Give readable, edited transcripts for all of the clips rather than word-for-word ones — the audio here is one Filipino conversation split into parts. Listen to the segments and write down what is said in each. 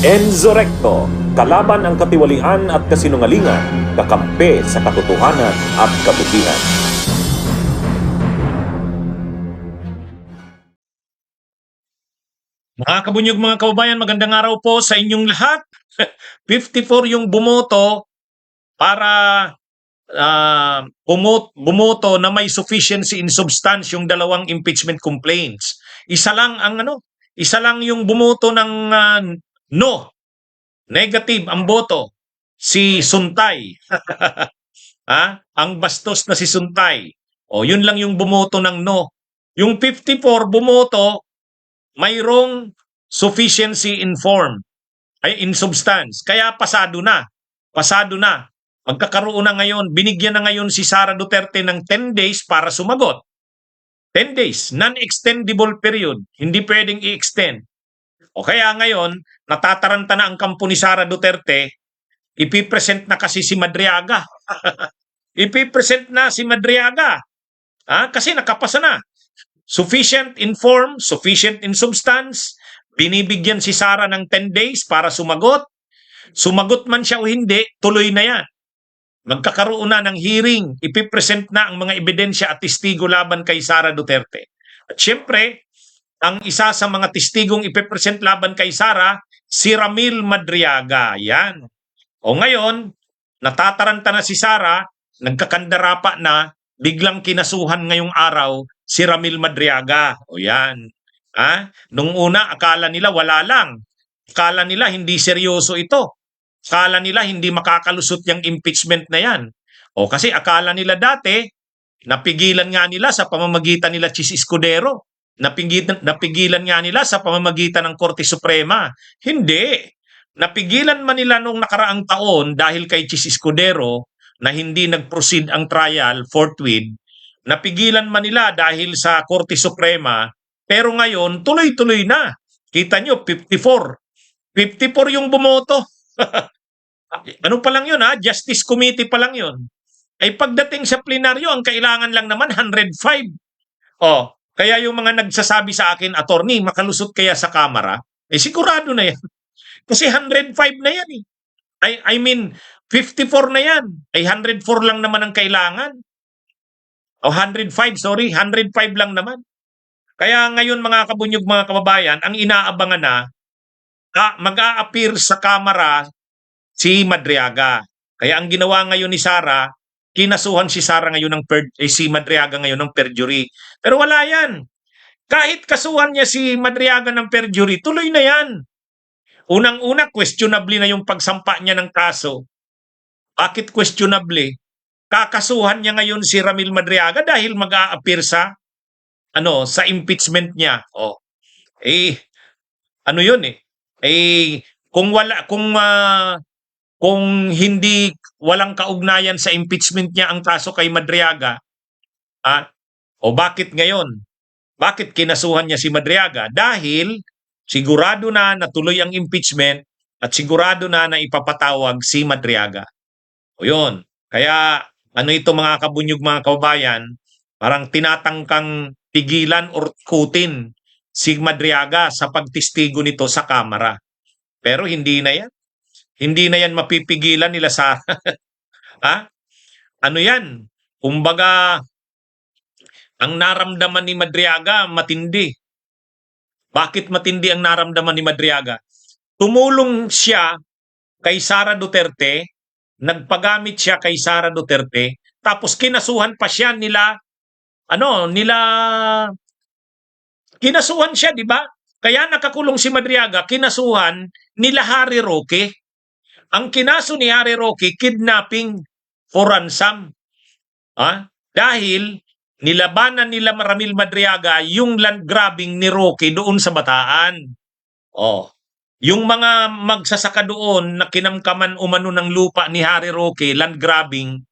Enzo Recto, kalaban ang katiwalian at kasinungalingan, kakampi sa katotohanan at kabutihan. Mga kabunyog, mga kababayan, magandang araw po sa inyong lahat. 54 yung bumoto para bumoto na may sufficiency in substance yung dalawang impeachment complaints. Isa lang yung bumoto ng no, negative ang boto, si Suntay. Ang bastos na si Suntay. O yun lang yung bumoto ng no. Yung 54 bumoto mayroong sufficiency in form, ay in substance. Kaya pasado na. Pasado na. Magkakaroon na ngayon, binigyan na ngayon si Sara Duterte ng 10 days para sumagot. 10 days, non-extendable period. Hindi pwedeng i-extend. O kaya ngayon, natataranta na ang kampo ni Sara Duterte, ipipresent na kasi si Madriaga. Ipipresent na si Madriaga. Kasi nakapasa na. Sufficient in form, sufficient in substance, binibigyan si Sara ng 10 days para sumagot. Sumagot man siya o hindi, tuloy na yan. Magkakaroon na ng hearing, ipipresent na ang mga ebidensya at testigo laban kay Sara Duterte. At syempre, ang isa sa mga testigong ipipresent laban kay Sara, si Ramil Madriaga. Yan. O ngayon, natataranta na si Sara, nagkakandarapa na, biglang kinasuhan ngayong araw si Ramil Madriaga. O yan. Nung una, akala nila wala lang. Akala nila hindi seryoso ito. Akala nila hindi makakalusot yung impeachment na yan. O kasi akala nila dati, napigilan nga nila sa pamamagitan nila Chis Escudero. Napigilan nga nila sa pamamagitan ng Korte Suprema. Hindi. Napigilan man nila nung nakaraang taon dahil kay Chis Escudero na hindi nag-proceed ang trial forthwith. Napigilan man nila dahil sa Korte Suprema, pero ngayon tuloy-tuloy na. Kita nyo, 54. 54 yung bumoto. Ano pa lang yun Justice Committee pa lang yun. Ay pagdating sa plenaryo, ang kailangan lang naman 105. Kaya yung mga nagsasabi sa akin, attorney, makalusot kaya sa Kamara? Sigurado na yan. Kasi 105 na yan eh. I mean, 54 na yan. Ay 104 lang naman ang kailangan. 105 lang naman. Kaya ngayon mga kabunyog, mga kababayan, ang inaabangan na, mag-a-appear sa Kamara si Madriaga. Kaya ang ginawa ngayon ni Sara, kinasuhan si Sara ngayon si Madriaga ngayon ng perjury. Pero wala yan. Kahit kasuhan niya si Madriaga ng perjury, tuloy na yan. Unang-una, questionable na yung pagsampa niya ng kaso. Bakit questionable? Kakasuhan niya ngayon si Ramil Madriaga dahil mag-a-appear sa impeachment niya. Kung hindi walang kaugnayan sa impeachment niya ang kaso kay Madriaga, bakit ngayon? Bakit kinasuhan niya si Madriaga? Dahil sigurado na natuloy ang impeachment at sigurado na ipapatawag si Madriaga. O yun. Kaya ito mga kabunyog, mga kababayan, parang tinatangkang pigilan or kutin si Madriaga sa pagtestigo nito sa Kamara. Pero hindi na yan. Hindi na yan mapipigilan nila sa yan? Kumbaga, ang naramdaman ni Madriaga matindi. Bakit matindi ang naramdaman ni Madriaga? Tumulong siya kay Sara Duterte, nagpagamit siya kay Sara Duterte, tapos kinasuhan pa siya kinasuhan siya, di ba? Kaya nakakulong si Madriaga, kinasuhan nila Harry Roque. Ang kinaso ni Harry Roque, kidnapping for ransom. Dahil nilabanan nila Ramil Madriaga yung land grabbing ni Roque doon sa Bataan. Yung mga magsasaka doon na kinamkaman umano ng lupa ni Harry Roque, land grabbing,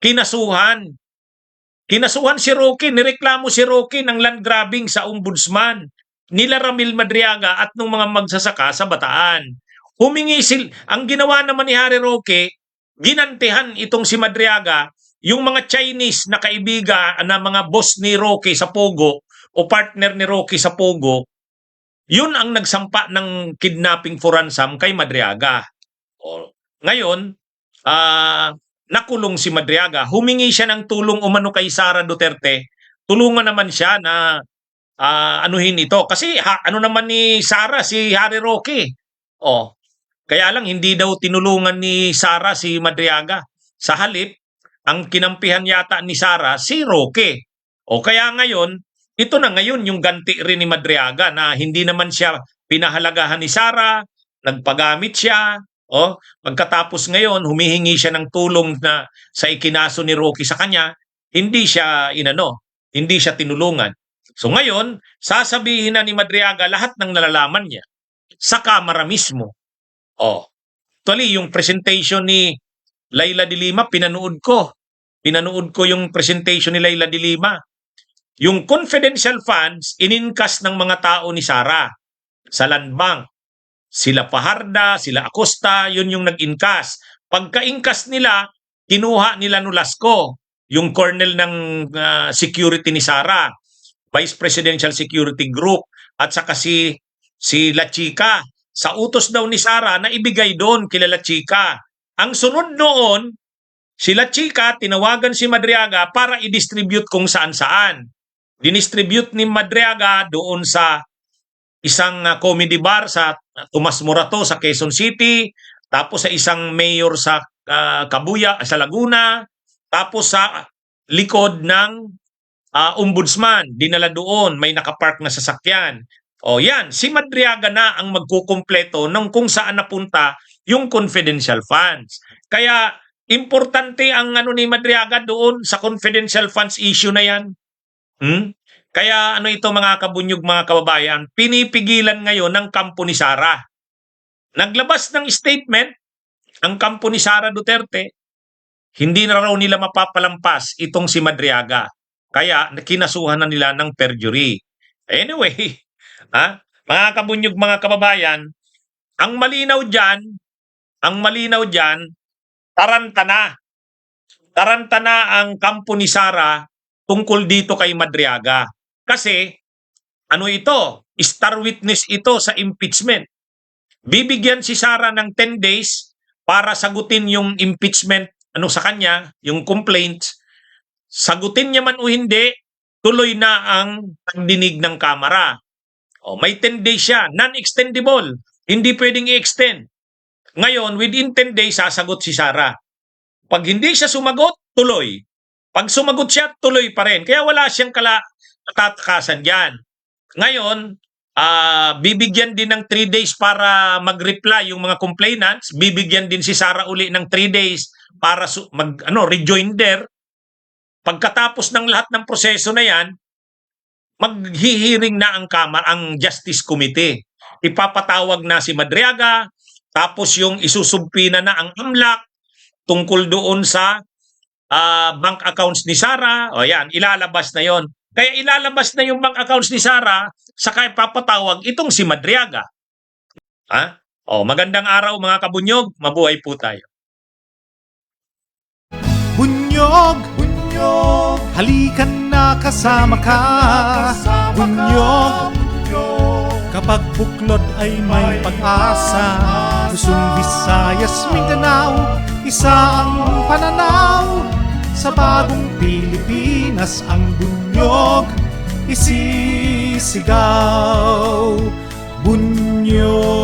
kinasuhan. Kinasuhan si Roque, nireklamo si Roque ng land grabbing sa ombudsman nila Ramil Madriaga at ng mga magsasaka sa Bataan. Ang ginawa naman ni Harry Roque, ginantihan itong si Madriaga, yung mga Chinese na kaibigan na mga boss ni Roque sa Pogo o partner ni Roque sa Pogo, Yun ang nagsampa ng kidnapping for ransom kay Madriaga. O, ngayon, nakulong si Madriaga. Humingi siya ng tulong umano kay Sara Duterte. Tulungan naman siya na anuhin ito. Kasi ano naman ni Sara, si Harry Roque. O, kaya lang hindi daw tinulungan ni Sara si Madriaga. Sa halip, ang kinampihan yata ni Sara si Roque. O kaya ngayon, ito na ngayon yung ganti rin ni Madriaga na hindi naman siya pinahalagahan ni Sara, nagpagamit siya. O, pagkatapos ngayon, humihingi siya ng tulong na sa ikinaso ni Roque sa kanya, hindi siya hindi siya tinulungan. So ngayon, sasabihin na ni Madriaga lahat ng nalalaman niya sa kamera mismo. O, actually, yung presentation ni Laila de Lima, pinanood ko. Pinanood ko yung presentation ni Laila de Lima. Yung confidential funds, ininkas ng mga tao ni Sara sa land bank. Sila Paharda, sila Acosta, yun yung nag-inkas. Pagka-inkas nila, kinuha nila Nolasco, yung colonel ng security ni Sara, Vice Presidential Security Group, at saka si La Chica. Sa utos daw ni Sara na ibigay doon kila La Chica. Ang sunod noon, si La Chica, tinawagan si Madriaga para i-distribute kung saan-saan. Dinistribute ni Madriaga doon sa isang comedy bar sa Tomas Morato sa Quezon City, tapos sa isang mayor sa Kabuya, sa Laguna, tapos sa likod ng ombudsman, dinala doon, may nakapark na sasakyan. O yan, si Madriaga na ang magkukumpleto ng kung saan napunta yung confidential funds. Kaya importante ang ni Madriaga doon sa confidential funds issue na yan. Kaya ito mga kabunyog, mga kababayan, pinipigilan ngayon ng kampo ni Sara. Naglabas ng statement ang kampo ni Sara Duterte, hindi na raw nila mapapalampas itong si Madriaga. Kaya kinasuhan na nila ng perjury. Anyway, mga kabunyog, mga kababayan, ang malinaw dyan, taranta na. Taranta na ang kampo ni Sara tungkol dito kay Madriaga. Kasi, star witness ito sa impeachment. Bibigyan si Sara ng 10 days para sagutin yung impeachment, sa kanya, yung complaints. Sagutin niya man o hindi, tuloy na ang pagdinig ng Kamara. O, may 10 days siya, non-extendable. Hindi pwedeng i-extend. Ngayon, within 10 days, sasagot si Sara. Pag hindi siya sumagot, tuloy. Pag sumagot siya, tuloy pa rin. Kaya wala siyang katatakasan dyan. Ngayon, bibigyan din ng 3 days para mag-reply yung mga complainants. Bibigyan din si Sara uli ng 3 days para rejoinder. Pagkatapos ng lahat ng proseso na yan, maghihiring na ang Justice Committee. Ipapatawag na si Madriaga, tapos yung isusubpina na ang AMLAC tungkol doon sa bank accounts ni Sara. O yan, ilalabas na yon. Kaya ilalabas na yung bank accounts ni Sara, saka ipapatawag itong si Madriaga. Magandang araw mga kabunyog, mabuhay po tayo. Bunyog, bunyog, halikan na kasama ka. Bunyog, kapag buklod ay may pag-asa. Luzon, Visayas, Mindanao, isa ang pananaw. Sa bagong Pilipinas ang bunyog isisigaw. Bunyog.